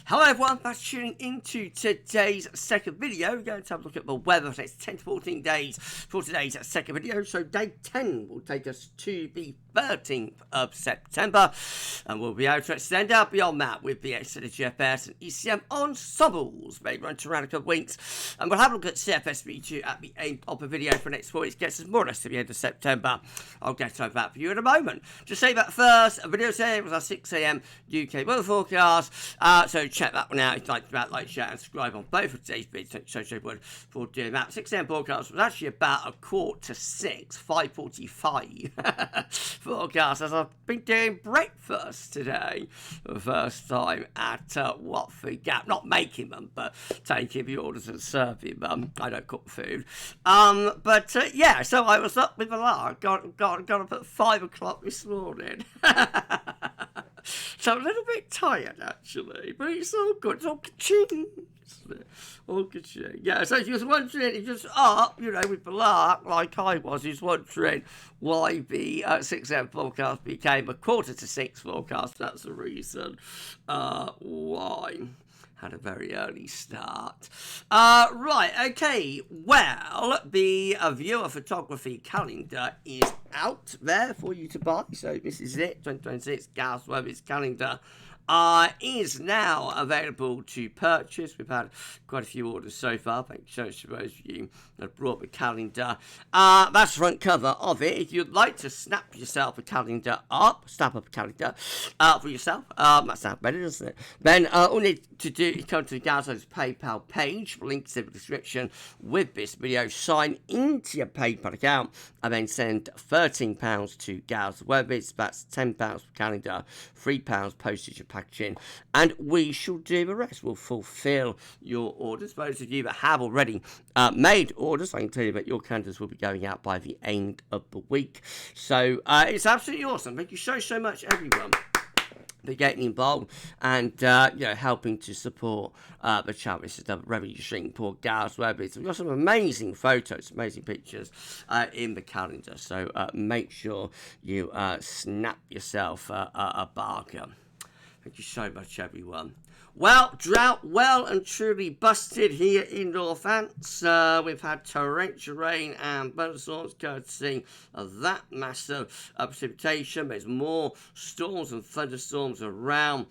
Hello everyone, thanks for tuning into today's second video. We're going to have a look at the weather for the next 10 to 14 days for today's second video. So day 10 will take us to the 13th of September, and we'll be able to extend out beyond that with the extended GFS and ECM ensembles. Maybe run to around a couple of weeks, and we'll have a look at CFS V2 at the end of the video for next 4 weeks. Gets us more or less to the end of September. I'll get over that for you in a moment. Just say that first, a video today was our 6 AM UK weather forecast, so check that one out. If you'd like to like, share, and subscribe on both of today's videos. Thank you so much for doing that. 6 AM forecast was actually about 5:45, 5:45 forecast, as I've been doing breakfast today for the first time at Watford Gap. Not making them, but taking the orders and serving them. I don't cook food. Yeah, so I was up with a lark. Got up at 5 o'clock this morning. So I'm a little bit tired, actually, but it's all good. It's all ka-ching. All ka-ching. Yeah, so if you was wondering, if you're just up, with the lark, like I was, you was wondering why the 6 AM forecast became a 5:45 forecast. That's the reason why. Had a very early start. Right, okay. Well, the viewer photography calendar is out there for you to buy. So this is it, 2026 GavsWeatherVids calendar. Is now available to purchase. We've had quite a few orders so far. Thank you so much to those of you that brought the calendar. That's the front cover of it. If you'd like to snap yourself a calendar up, snap up a calendar for yourself, that sounds better, doesn't it? Then all you need to do is come to the GavsWeatherVids PayPal page, links in the description with this video. Sign into your PayPal account and then send £13 to GavsWeatherVids. That's £10 per calendar, £3 postage and packaging, and we shall do the rest. We'll fulfill your orders. Those of you that have already made orders, I can tell you that your calendars will be going out by the end of the week. So it's absolutely awesome. Thank you so much, everyone, for getting involved and helping to support the channel. This is the revenue stream for GavsWeatherVids. We've got some amazing photos, amazing pictures in the calendar. So make sure you snap yourself a bargain. Thank you so much, everyone. Well, drought well and truly busted here in Northants. We've had torrential rain and thunderstorms courtesy of that massive precipitation. There's more storms and thunderstorms around,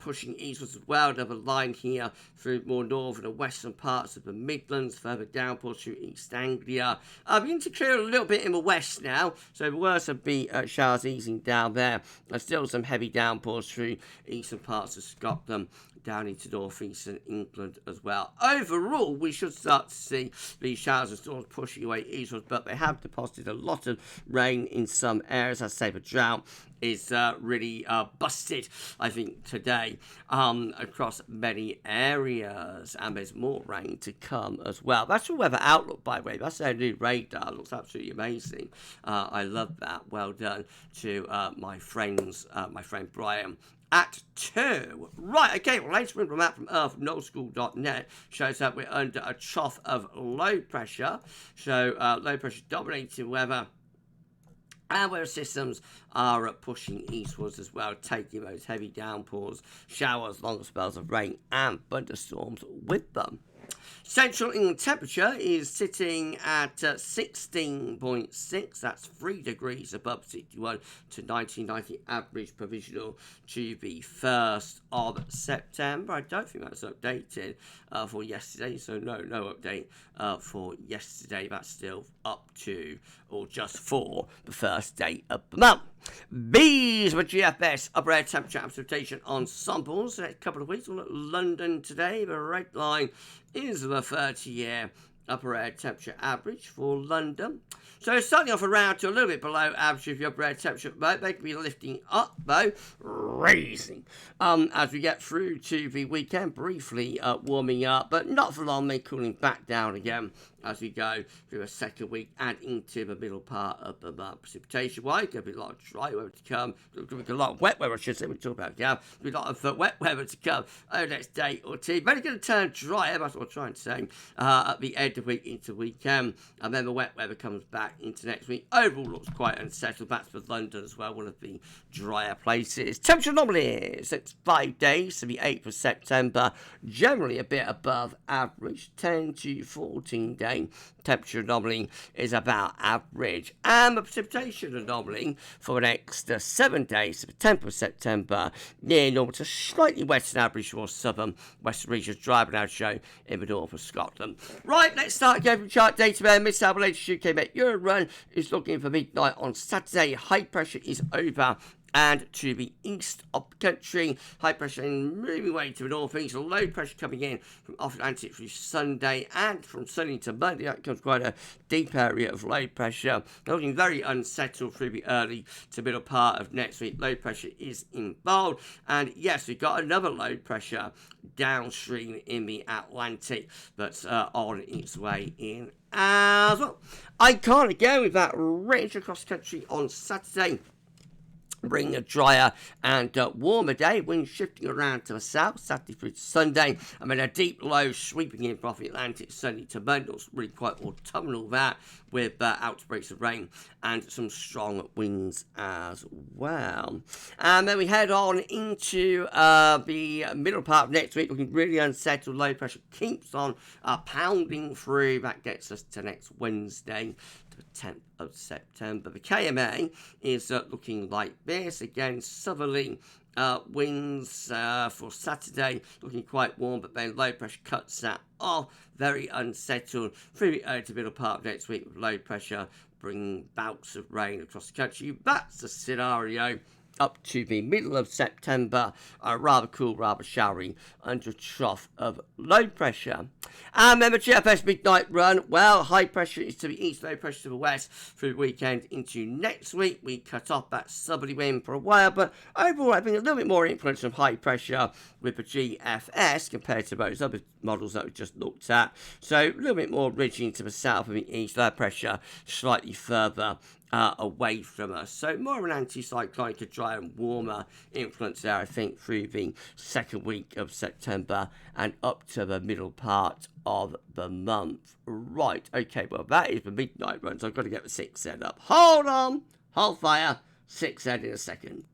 pushing eastwards as well. Another line here through more northern and western parts of the Midlands. Further downpours through East Anglia. Beginning to clear a little bit in the west now, so the worst of the showers easing down there. There's still some heavy downpours through eastern parts of Scotland, down into northeastern England as well. Overall, we should start to see these showers and storms pushing away eastwards, but they have deposited a lot of rain in some areas. As I say, the drought is really busted, I think, today across many areas, and there's more rain to come as well. That's the weather outlook, by the way. That's our new radar. It looks absolutely amazing. I love that. Well done to my friend Brian at 2. Right, okay, well, latest wind from that from Earth from nullschool.net shows that we're under a trough of low pressure. So low pressure dominating weather, and weather systems are pushing eastwards as well, taking those heavy downpours, showers, long spells of rain and thunderstorms with them. Central England temperature is sitting at 16.6. That's 3 degrees above 61 to 1990 average provisional to the 1st of September. I don't think that's updated for yesterday, so no update for yesterday. That's still up to, or just for, the first day of the month. These were GFS upper air temperature and precipitation ensembles. The next couple of weeks, we'll look at London today. The red line is the 30-year upper air temperature average for London. So starting off around to a little bit below average of your upper air temperature, but they can be lifting up, though, raising as we get through to the weekend, briefly warming up, but not for long, then cooling back down again as we go through a second week and into the middle part of the month. Precipitation-wise, going to be a lot of dry weather to come. Going to be a lot of wet weather, I should say. We talk about now. There'll be a lot of wet weather to come over the next day or two. Very going to turn drier, that's what I'm trying to say, at the end of the week into weekend. And then the wet weather comes back into next week. Overall, looks quite unsettled. That's for London as well, one of the drier places. Temperature anomalies. It's 5 days to the 8th of September. Generally a bit above average. 10 to 14 days. Temperature anomaly is about average, and the precipitation anomaly for the next 7 days to the 10th of September near normal to slightly wetter than average for southern western regions, dry but now show in the north of Scotland. Right, let's start again from chart data there. Mid-South latest UK Met Euro run is looking for midnight on Saturday. High pressure is over and to the east of the country. High pressure moving away to the northeast. Low pressure coming in from off Atlantic through Sunday, and from Sunday to Monday that comes quite a deep area of low pressure. Looking very unsettled through the early to middle part of next week. Low pressure is involved, and yes, we've got another low pressure downstream in the Atlantic that's on its way in as well. I can't again with that range across the country on Saturday. Bring a drier and warmer day, winds shifting around to the south, Saturday through to Sunday. I mean, a deep low sweeping in from the Atlantic, Sunday to Monday. Looks really quite autumnal that, with outbreaks of rain and some strong winds as well. And then we head on into the middle part of next week, looking really unsettled. Low pressure keeps on pounding through. That gets us to next Wednesday, the 10th of September. The KMA is looking like this. Again, southerly winds for Saturday, looking quite warm, but then low pressure cuts that off. Very unsettled through the early to middle part of next week, with low pressure bringing bouts of rain across the country. That's the scenario up to the middle of September, rather cool, rather showery, under a trough of low pressure. And then the GFS midnight run, well, high pressure is to the east, low pressure to the west through the weekend into next week. We cut off that southerly wind for a while, but overall having a little bit more influence from high pressure with the GFS compared to those other models that we just looked at. So a little bit more ridging to the south of the east, low pressure slightly further away from us. So more of an anticyclonic, a dry and warmer influence there, I think, through the second week of September and up to the middle part of the month. Right, okay, well, that is the midnight run, so I've got to get the 6 set up. Hold on, hold fire, 6 set in a second.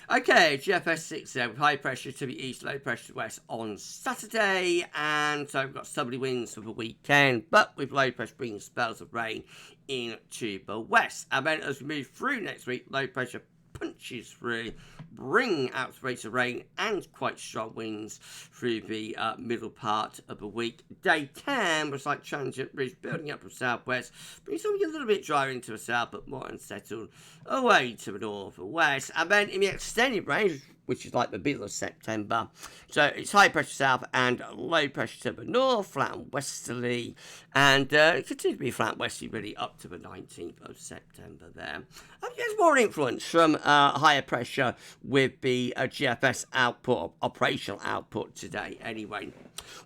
Okay, GFS 6 there with high pressure to the east, low pressure to the west on Saturday, and so we've got southerly winds for the weekend, but with low pressure bringing spells of rain into the west. And then as we move through next week, low pressure punches through, bring out rates of rain and quite strong winds through the middle part of the week. Day 10 was like transient breeze building up from southwest, bringing something a little bit drier into the south, but more unsettled away to the north and west. And then in the extended range, which is like the middle of September. So it's high pressure south and low pressure to the north, flat and westerly, and it continues to be flat and westerly really up to the 19th of September there. I think there's more influence from higher pressure with the GFS output, operational output today anyway.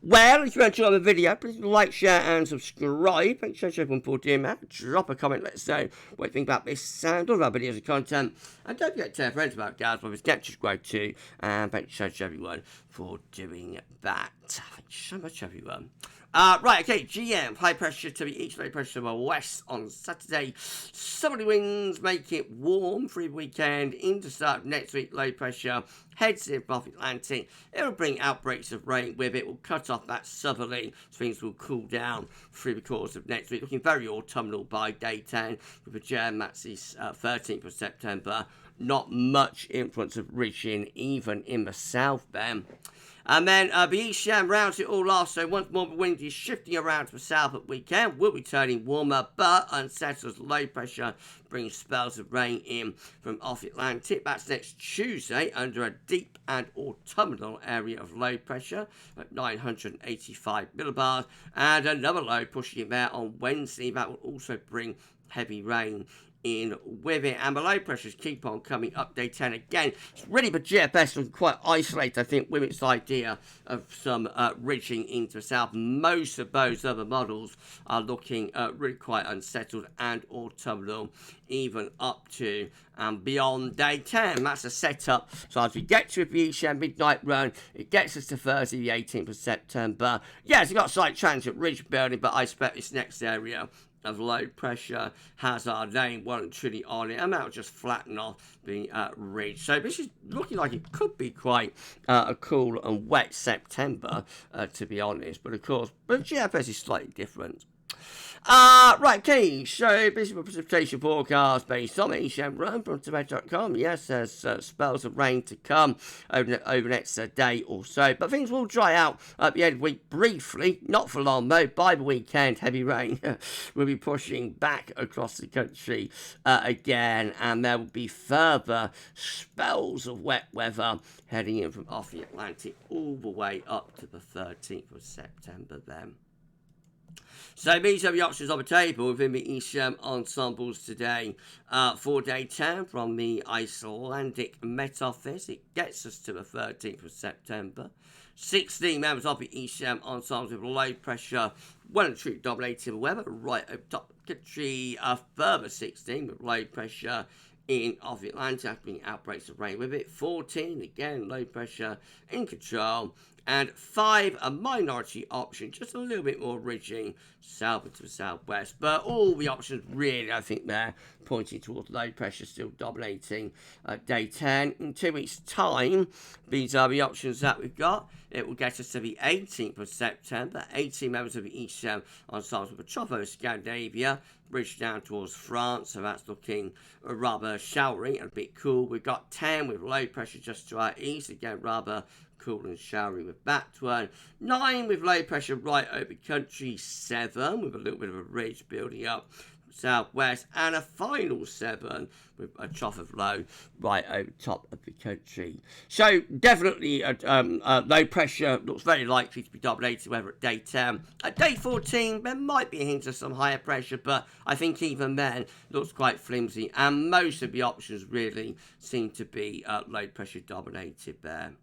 Well, if you enjoyed the video, please like, share and subscribe. Thanks so much everyone for doing that. Drop a comment, let us know what you think about this and all our videos and content. And don't forget to tell friends about GavsWeatherVids, get subscribed too. And thanks so much everyone for doing that. Thanks so much everyone. Right, okay, GM, high pressure to the east, low pressure to the west on Saturday. Southerly winds make it warm through the weekend. Into start of next week, low pressure heads in from the Atlantic. It will bring outbreaks of rain with it. Will cut off that southerly, so things will cool down through the course of next week. Looking very autumnal by day 10 with the GM, that's the 13th of September. Not much influence of reaching even in the south then. And then the ECM rounds it all off, so once more the wind is shifting around to the south at weekend, will be turning warmer, but unsettled as low pressure brings spells of rain in from off Atlantic. That's next Tuesday under a deep and autumnal area of low pressure at 985 millibars, and another low pushing it there on Wednesday. That will also bring heavy rain in with it, and the low pressures keep on coming up day 10 again. It's really the GFS looking quite isolated, I think, with its idea of some ridging into the south. Most of those other models are looking really quite unsettled and autumnal, even up to and beyond day 10. That's a setup. So as we get to the ECM midnight run, it gets us to Thursday the 18th of September. Yes, it's got a slight transient ridge building, but I expect this next area of low pressure has our name 1 and 2 on it, and that'll just flatten off the ridge. So this is looking like it could be quite a cool and wet September, to be honest. But of course, but GFS is slightly different. Right, okay, so visible precipitation forecast based on the ECM run from Tibet.com. Yes, there's spells of rain to come over the next day or so, but things will dry out at the end of the week briefly, not for long though. By the weekend, heavy rain will be pushing back across the country again, and there will be further spells of wet weather heading in from off the Atlantic all the way up to the 13th of September then. So these are the options on the table within the ECM ensembles today. For day 10 from the Icelandic Met Office, it gets us to the 13th of September. 16 members of the ECM ensembles with low pressure, well and truly dominating the weather right over top of the country. Further 16 with low pressure in off the Atlantic, being outbreaks of rain with it. 14, again, low pressure in control. And 5, a minority option, just a little bit more ridging south to the southwest. But all the options really, I think, they're pointing towards low pressure still dominating day 10. In 2 weeks' time, these are the options that we've got. It will get us to the 18th of September. 18 members of the ECM ensembles with a trough over Scandinavia, bridge down towards France, so that's looking rather showery and a bit cool. We've got 10 with low pressure just to our east, again rather cool and showery with that one. 9 with low pressure right over country. 7 with a little bit of a ridge building up southwest, and a final 7 with a trough of low right over top of the country. So definitely low pressure looks very likely to be dominated weather at day 10. At day 14 there might be a hint of some higher pressure, but I think even then looks quite flimsy, and most of the options really seem to be low pressure dominated there.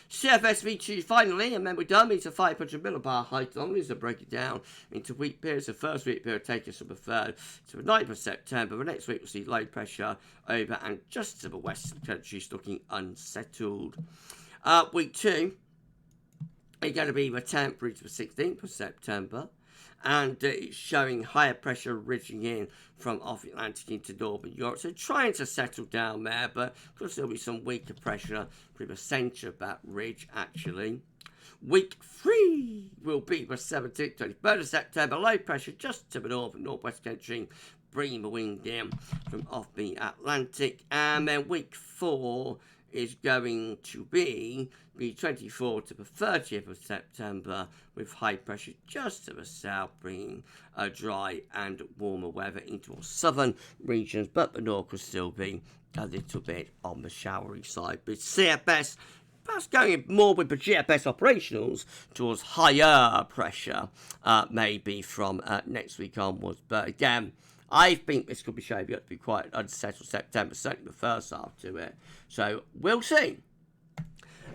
CFS V2 finally, and then we're done. It's a 500 millibar height on. These are break it down into week periods. The first week period take us from the 3rd to the 9th of September. The next week we'll see low pressure over and just to the west of the country. It's looking unsettled. Week 2 is going to be the 10th through to the 16th of September. And it's showing higher pressure ridging in from off the Atlantic into northern Europe. So trying to settle down there, but could still be some weaker pressure through the centre of that ridge, actually. Week 3 will be the 17th, 23rd of September. Low pressure just to the north and northwest country, bringing the wind in from off the Atlantic. And then week 4 is going to be the 24th to the 30th of September, with high pressure just to the south, bringing a dry and warmer weather into our southern regions, but the north will still be a little bit on the showery side. But CFS perhaps going more with the GFS operationals towards higher pressure, maybe from next week onwards. But again, I think this could be shaping up to be quite an unsettled September, certainly the first half to it. So we'll see.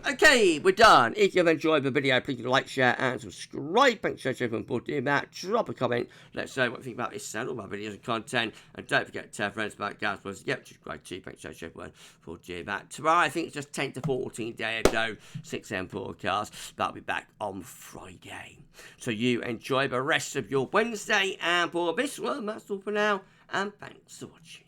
Okay, we're done. If you've enjoyed the video, please like, share, and subscribe. Thanks so much everyone for doing that. Drop a comment. Let us know what you think about this and all my videos and content. And don't forget to tell friends about GavsWeatherVids. Yep, subscribe too. Thanks so much everyone for doing that. Tomorrow, I think it's just 10 to 14 day ago, 6 AM forecast. That'll be back on Friday. So you enjoy the rest of your Wednesday. And for this one, that's all for now. And thanks for watching.